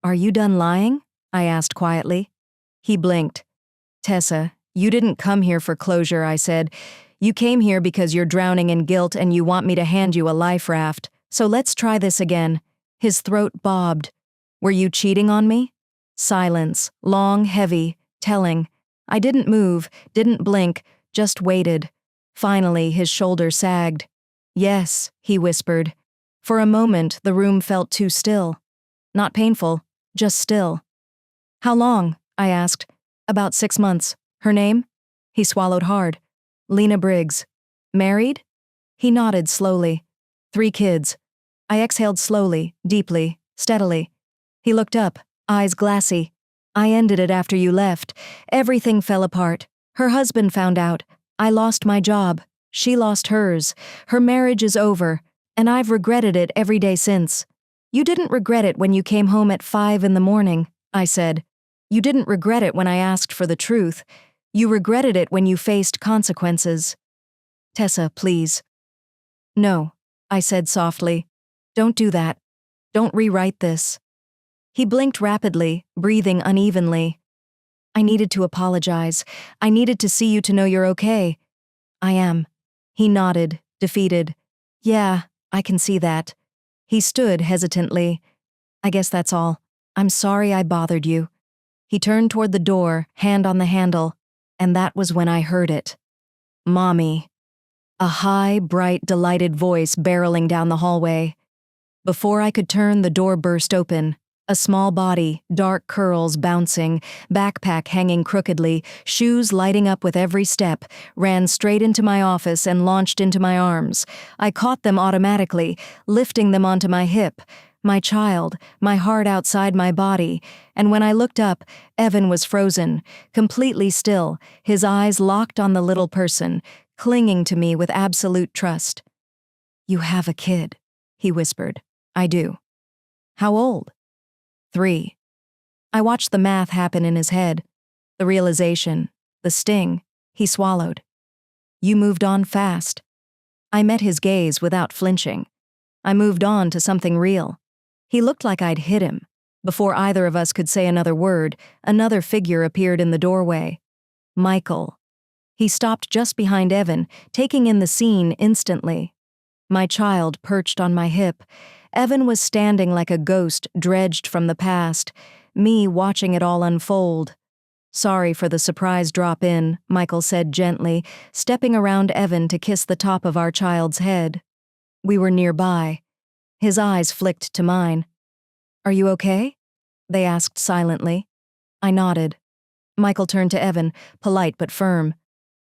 "Are you done lying?" I asked quietly. He blinked. "Tessa, you didn't come here for closure," I said. "You came here because you're drowning in guilt and you want me to hand you a life raft. So let's try this again." His throat bobbed. "Were you cheating on me?" Silence, long, heavy, telling. I didn't move, didn't blink, just waited. Finally, his shoulder sagged. "Yes," he whispered. For a moment, the room felt too still. Not painful, just still. "How long?" I asked. "About 6 months. Her name?" He swallowed hard. "Lena Briggs." "Married?" He nodded slowly. 3 kids. I exhaled slowly, deeply, steadily. He looked up, eyes glassy. "I ended it after you left. Everything fell apart. Her husband found out. I lost my job. She lost hers. Her marriage is over, and I've regretted it every day since." "You didn't regret it when you came home at 5 in the morning," I said. "You didn't regret it when I asked for the truth. You regretted it when you faced consequences." "Tessa, please." "No," I said softly. "Don't do that. Don't rewrite this." He blinked rapidly, breathing unevenly. "I needed to apologize. I needed to see you to know you're okay." "I am." He nodded, defeated. "Yeah, I can see that." He stood hesitantly. "I guess that's all. I'm sorry I bothered you." He turned toward the door, hand on the handle, and that was when I heard it. "Mommy." A high, bright, delighted voice barreling down the hallway. Before I could turn, the door burst open. A small body, dark curls bouncing, backpack hanging crookedly, shoes lighting up with every step, ran straight into my office and launched into my arms. I caught them automatically, lifting them onto my hip. My child, my heart outside my body, and when I looked up, Evan was frozen, completely still, his eyes locked on the little person, clinging to me with absolute trust. "You have a kid," he whispered. "I do." "How old?" 3. I watched the math happen in his head, the realization, the sting. He swallowed. "You moved on fast." I met his gaze without flinching. I moved on to something real. He looked like I'd hit him. Before either of us could say another word, another figure appeared in the doorway. Michael. He stopped just behind Evan, taking in the scene instantly. My child perched on my hip. Evan was standing like a ghost dredged from the past, me watching it all unfold. "Sorry for the surprise drop-in," Michael said gently, stepping around Evan to kiss the top of our child's head. We were nearby. His eyes flicked to mine. "Are you okay?" they asked silently. I nodded. Michael turned to Evan, polite but firm.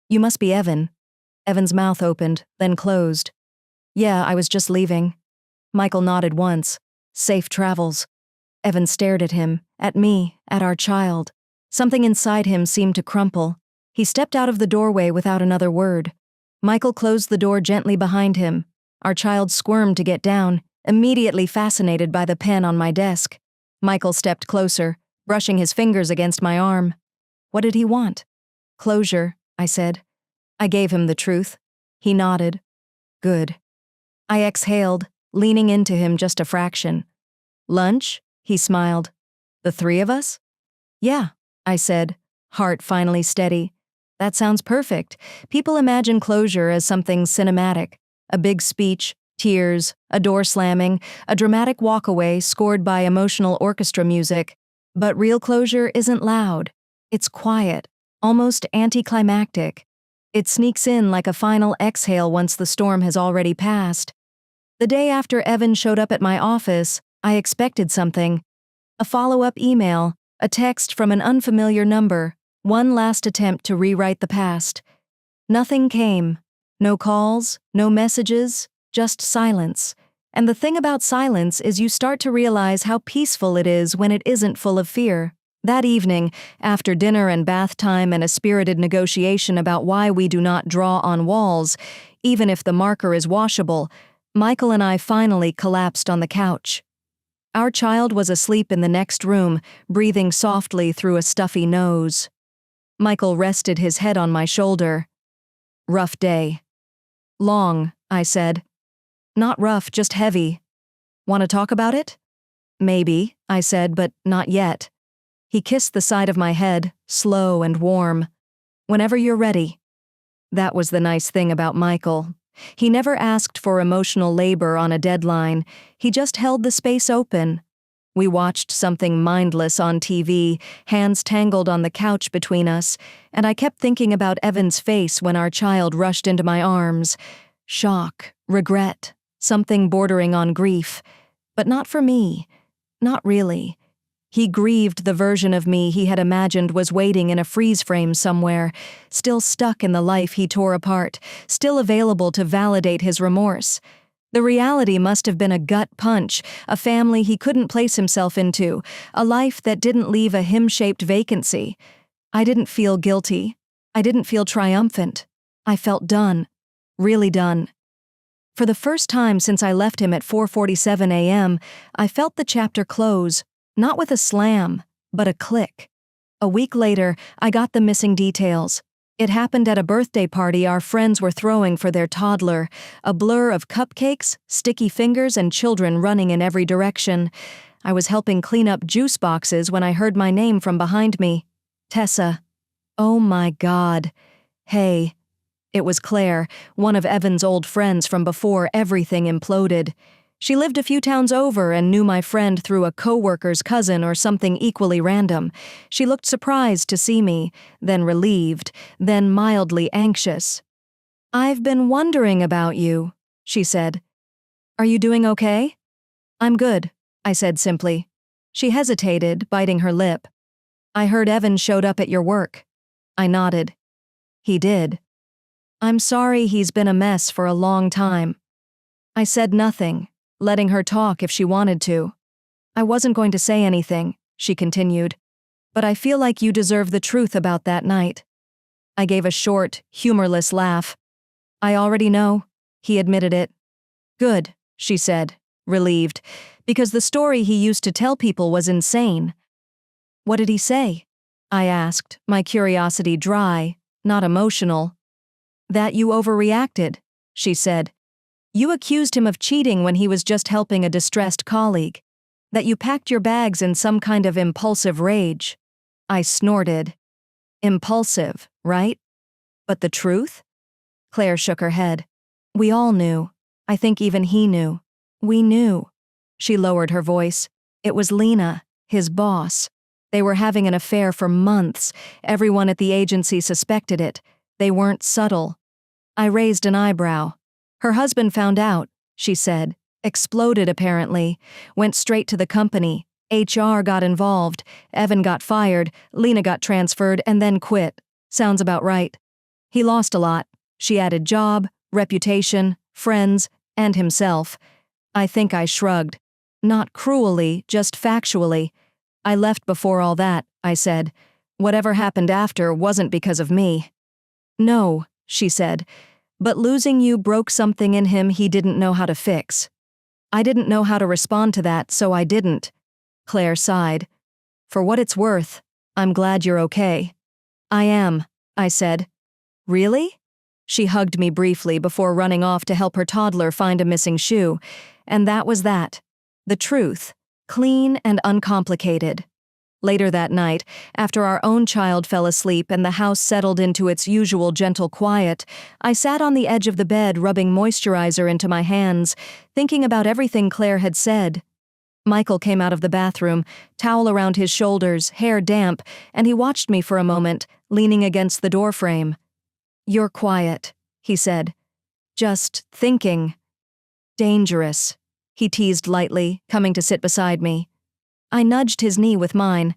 "You must be Evan." Evan's mouth opened, then closed. "Yeah, I was just leaving." Michael nodded once. "Safe travels." Evan stared at him, at me, at our child. Something inside him seemed to crumple. He stepped out of the doorway without another word. Michael closed the door gently behind him. Our child squirmed to get down, immediately fascinated by the pen on my desk. Michael stepped closer, brushing his fingers against my arm. What did he want? "Closure," I said. I gave him the truth. He nodded. "Good." I exhaled, leaning into him just a fraction. Lunch? He smiled. The three of us? Yeah, I said, heart finally steady. That sounds perfect. People imagine closure as something cinematic. A big speech, tears, a door slamming, a dramatic walkaway scored by emotional orchestra music. But real closure isn't loud. It's quiet, almost anticlimactic. It sneaks in like a final exhale once the storm has already passed. The day after Evan showed up at my office, I expected something. A follow-up email, a text from an unfamiliar number, one last attempt to rewrite the past. Nothing came. No calls, no messages, just silence. And the thing about silence is you start to realize how peaceful it is when it isn't full of fear. That evening, after dinner and bath time and a spirited negotiation about why we do not draw on walls, even if the marker is washable, Michael and I finally collapsed on the couch. Our child was asleep in the next room, breathing softly through a stuffy nose. Michael rested his head on my shoulder. Rough day. Long, I said. Not rough, just heavy. Want to talk about it? Maybe, I said, but not yet. He kissed the side of my head, slow and warm. Whenever you're ready. That was the nice thing about Michael. He never asked for emotional labor on a deadline. He just held the space open. We watched something mindless on TV, hands tangled on the couch between us, and I kept thinking about Evan's face when our child rushed into my arms. Shock, regret, something bordering on grief. But not for me. Not really. He grieved the version of me he had imagined was waiting in a freeze frame somewhere, still stuck in the life he tore apart, still available to validate his remorse. The reality must have been a gut punch, a family he couldn't place himself into, a life that didn't leave a him-shaped vacancy. I didn't feel guilty. I didn't feel triumphant. I felt done. Really done. For the first time since I left him at 4:47 a.m., I felt the chapter close. Not with a slam, but a click. A week later, I got the missing details. It happened at a birthday party our friends were throwing for their toddler, a blur of cupcakes, sticky fingers, and children running in every direction. I was helping clean up juice boxes when I heard my name from behind me. Tessa. Oh my God. Hey. It was Claire, one of Evan's old friends from before everything imploded. She lived a few towns over and knew my friend through a co-worker's cousin or something equally random. She looked surprised to see me, then relieved, then mildly anxious. "I've been wondering about you," she said. "Are you doing okay?" "I'm good," I said simply. She hesitated, biting her lip. "I heard Evan showed up at your work." I nodded. "He did." "I'm sorry he's been a mess for a long time." I said nothing, letting her talk if she wanted to. "I wasn't going to say anything," she continued, "but I feel like you deserve the truth about that night." I gave a short, humorless laugh. "I already know," he admitted it. "Good," she said, relieved, because the story he used to tell people was insane. "What did he say?" I asked, my curiosity dry, not emotional. "That you overreacted," she said. "You accused him of cheating when he was just helping a distressed colleague. That you packed your bags in some kind of impulsive rage." I snorted. Impulsive, right? But the truth? Claire shook her head. "We all knew. I think even he knew. We knew." She lowered her voice. "It was Lena, his boss. They were having an affair for months. Everyone at the agency suspected it. They weren't subtle." I raised an eyebrow. "Her husband found out," she said. "Exploded apparently. Went straight to the company. HR got involved. Evan got fired. Lena got transferred and then quit. Sounds about right. He lost a lot." She added job, reputation, friends, and himself. I think I shrugged. "Not cruelly, just factually. I left before all that," I said. "Whatever happened after wasn't because of me." "No," she said. "But losing you broke something in him he didn't know how to fix. I didn't know how to respond to that, so I didn't." Claire sighed. "For what it's worth, I'm glad you're okay." "I am," I said. "Really?" She hugged me briefly before running off to help her toddler find a missing shoe. And that was that. The truth. Clean and uncomplicated. Later that night, after our own child fell asleep and the house settled into its usual gentle quiet, I sat on the edge of the bed rubbing moisturizer into my hands, thinking about everything Claire had said. Michael came out of the bathroom, towel around his shoulders, hair damp, and he watched me for a moment, leaning against the doorframe. "You're quiet," he said. "Just thinking." "Dangerous," he teased lightly, coming to sit beside me. I nudged his knee with mine.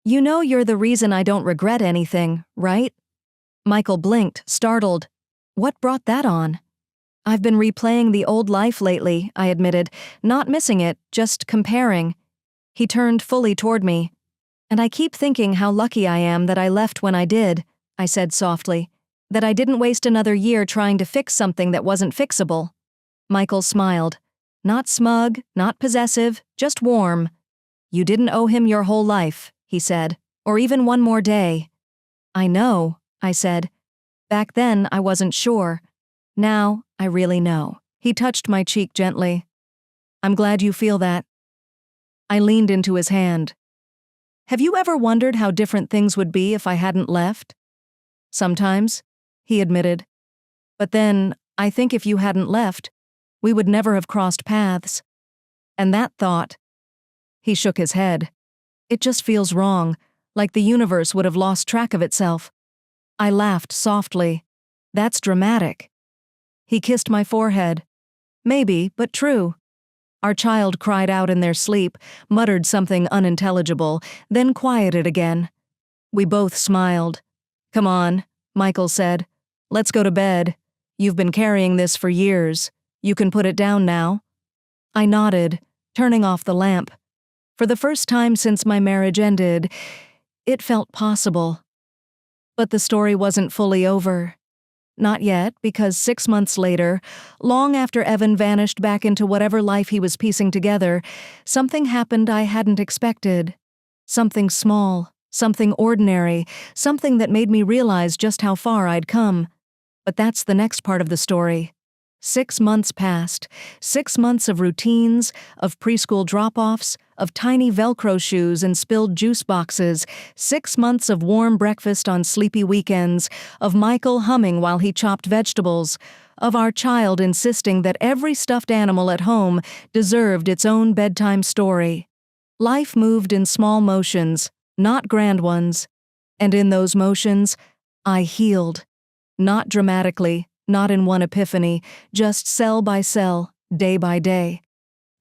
"You know you're the reason I don't regret anything, right?" Michael blinked, startled. "What brought that on?" "I've been replaying the old life lately," I admitted, not missing it, just comparing. He turned fully toward me. "And I keep thinking how lucky I am that I left when I did," I said softly. "That I didn't waste another year trying to fix something that wasn't fixable." Michael smiled. Not smug, not possessive, just warm. "You didn't owe him your whole life," he said, "or even one more day." "I know," I said. "Back then, I wasn't sure. Now, I really know." He touched my cheek gently. "I'm glad you feel that." I leaned into his hand. "Have you ever wondered how different things would be if I hadn't left?" "Sometimes," he admitted. "But then, I think if you hadn't left, we would never have crossed paths. And that thought..." He shook his head. "It just feels wrong, like the universe would have lost track of itself." I laughed softly. "That's dramatic." He kissed my forehead. "Maybe, but true." Our child cried out in their sleep, muttered something unintelligible, then quieted again. We both smiled. "Come on," Michael said. "Let's go to bed. You've been carrying this for years. You can put it down now." I nodded, turning off the lamp. For the first time since my marriage ended, it felt possible. But the story wasn't fully over. Not yet, because 6 months later, long after Evan vanished back into whatever life he was piecing together, something happened I hadn't expected. Something small, something ordinary, something that made me realize just how far I'd come. But that's the next part of the story. 6 months passed, 6 months of routines, of preschool drop-offs, of tiny Velcro shoes and spilled juice boxes, 6 months of warm breakfast on sleepy weekends, of Michael humming while he chopped vegetables, of our child insisting that every stuffed animal at home deserved its own bedtime story. Life moved in small motions, not grand ones. And in those motions, I healed. Not dramatically, not in one epiphany, just cell by cell, day by day.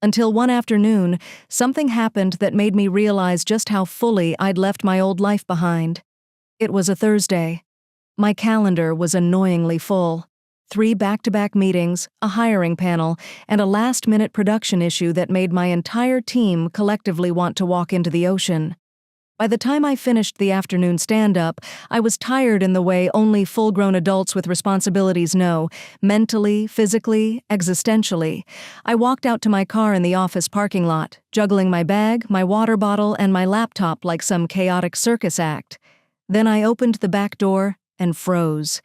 Until one afternoon, something happened that made me realize just how fully I'd left my old life behind. It was a Thursday. My calendar was annoyingly full. 3 back-to-back meetings, a hiring panel, and a last-minute production issue that made my entire team collectively want to walk into the ocean. By the time I finished the afternoon stand-up, I was tired in the way only full-grown adults with responsibilities know, mentally, physically, existentially. I walked out to my car in the office parking lot, juggling my bag, my water bottle, and my laptop like some chaotic circus act. Then I opened the back door and froze.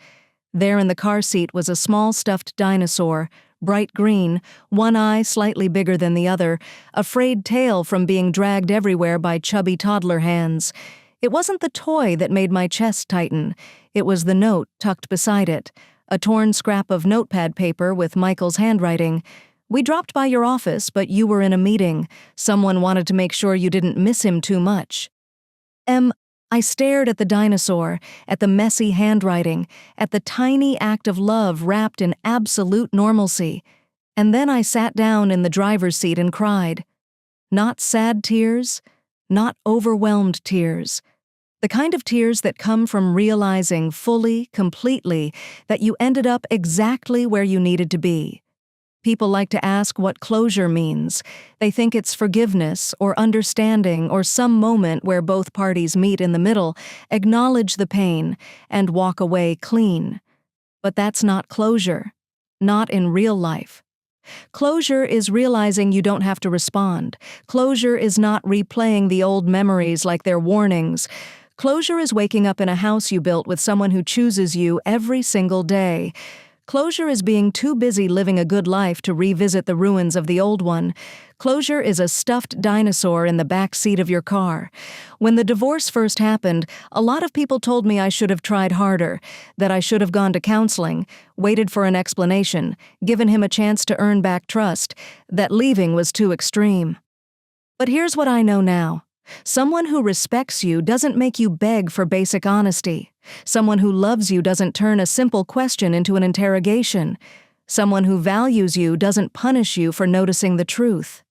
There in the car seat was a small stuffed dinosaur, bright green, one eye slightly bigger than the other, a frayed tail from being dragged everywhere by chubby toddler hands. It wasn't the toy that made my chest tighten. It was the note tucked beside it, a torn scrap of notepad paper with Michael's handwriting. "We dropped by your office, but you were in a meeting. Someone wanted to make sure you didn't miss him too much." I stared at the dinosaur, at the messy handwriting, at the tiny act of love wrapped in absolute normalcy. And then I sat down in the driver's seat and cried. Not sad tears, not overwhelmed tears. The kind of tears that come from realizing fully, completely, that you ended up exactly where you needed to be. People like to ask what closure means. They think it's forgiveness or understanding or some moment where both parties meet in the middle, acknowledge the pain, and walk away clean. But that's not closure. Not in real life. Closure is realizing you don't have to respond. Closure is not replaying the old memories like they're warnings. Closure is waking up in a house you built with someone who chooses you every single day. Closure is being too busy living a good life to revisit the ruins of the old one. Closure is a stuffed dinosaur in the back seat of your car. When the divorce first happened, a lot of people told me I should have tried harder, that I should have gone to counseling, waited for an explanation, given him a chance to earn back trust, that leaving was too extreme. But here's what I know now. Someone who respects you doesn't make you beg for basic honesty. Someone who loves you doesn't turn a simple question into an interrogation. Someone who values you doesn't punish you for noticing the truth.